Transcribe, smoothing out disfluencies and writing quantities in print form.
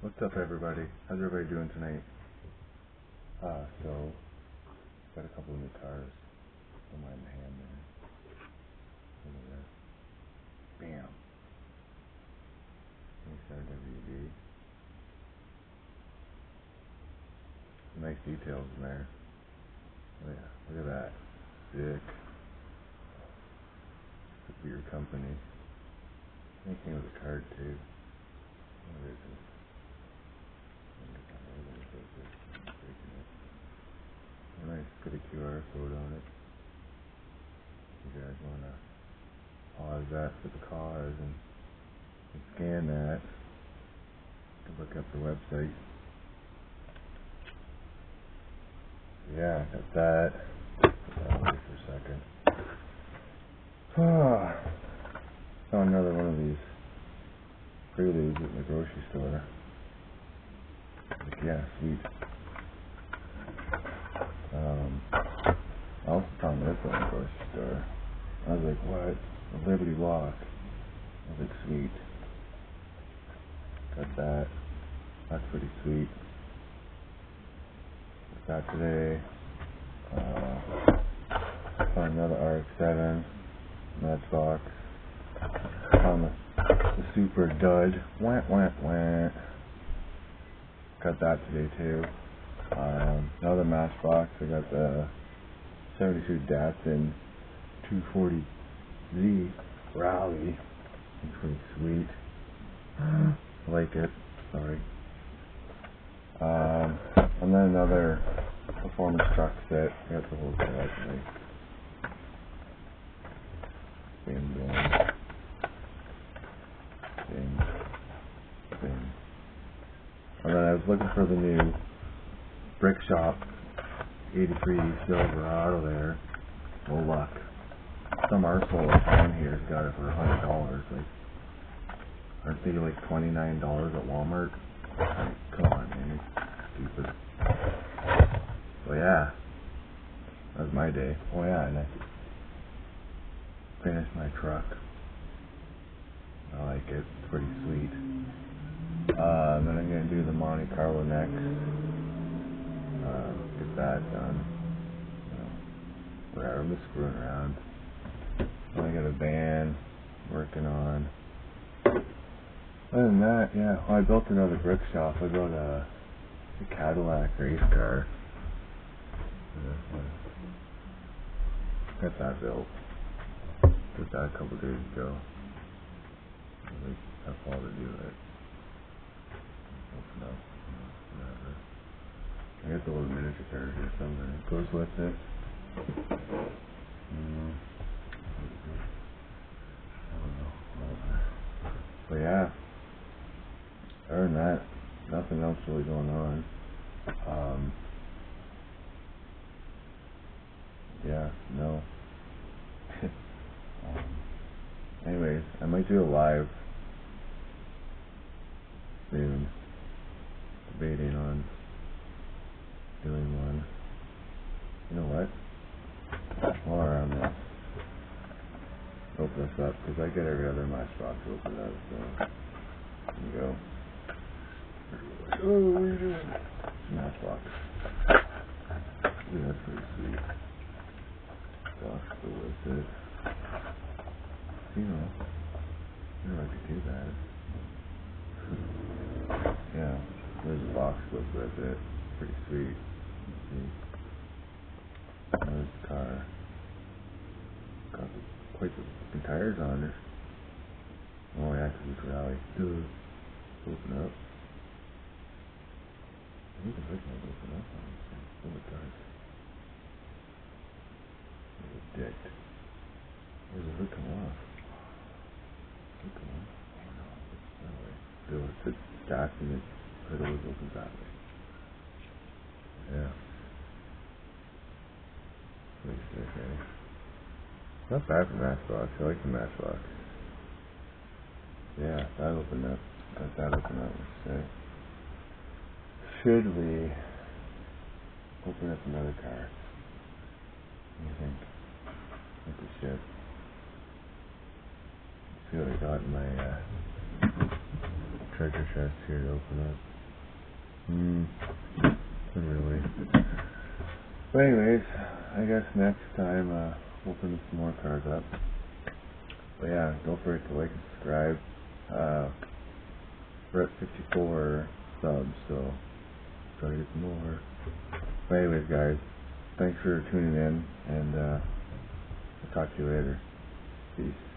What's up, everybody? How's everybody doing tonight? So got a couple of new cars. Don't mind the hand there. Look at this. Bam. Nice RWD. Some nice details in there. Oh yeah, look at that. Sick. Good for your company. It came with a card too. What is it? Nice, got a QR code on it. If you guys wanna pause that for the cause and scan that, you can look up the website. Yeah, got that. Put that away for a second. Found another one of these Preludes at the grocery store. Like, yeah, sweet. I also found this one at the grocery store. I was like, what? A Liberty Walk. I was like, sweet. Got that. That's pretty sweet. Got today. Found another RX-7 Matchbox. Found the Super Dud. Wah, wah, wah. Got that today too. Another Matchbox. I got the 72 Datsun 240Z Rally. It's pretty sweet. I like it. Sorry. And then another performance truck set. I got the whole set actually. Bing, bing. Bing. Bing. And then I was looking for the new Brick Shop 83 Silverado there. No luck. Some arsehole in town here has got it for $100. Like, aren't they like $29 at Walmart? Like, come on, man, it's stupid. So yeah, that was my day. Oh yeah, and I finished my truck. I like it. It's pretty sweet. And then I'm gonna do the Monte Carlo next. Get that done. Whatever, I'm just screwing around. I got a van working on. Other than that, yeah. Oh, I built another brick shop. I built a Cadillac race car. Got that built. Did that a couple days ago. That's all to do it. Open up. Whatever. I got the little miniature charger or something. It goes with it. I don't know. But yeah. Other than that, nothing else really going on. Yeah, no. Anyways, I might do a live soon. Debating on doing one. You know what? While we're on this, open this up, because I get every other Matchbox open up, so here we go. Oh, what are you doing? Matchbox. Yeah, that's pretty sweet. Gosh, go with it. You know, you don't have to do that. Yeah, there's a box goes with it. Pretty sweet. Let's see. There's the car. Got quite the tires on it. Oh yeah, because it's rally. Open up. I think the hood might open up on this thing. Oh, it does. There's a dick. Where's the hood come off? Hood come off? Oh no, it's that way. So it's stacked and the hood always opens that way. Yeah. Pretty sick, eh? Not bad for Matchbox. I like the Matchbox. Yeah, that opened up. Got that open up. Let's say. Should we open up another car? What do you think? I think we should. Let's see what I got in my treasure chest here to open up. Really. But anyways, I guess next time we'll open some more cards up. But yeah, don't forget to like and subscribe. We're at 54 subs, so try to get some more. But anyways, guys, thanks for tuning in, and I'll talk to you later. Peace.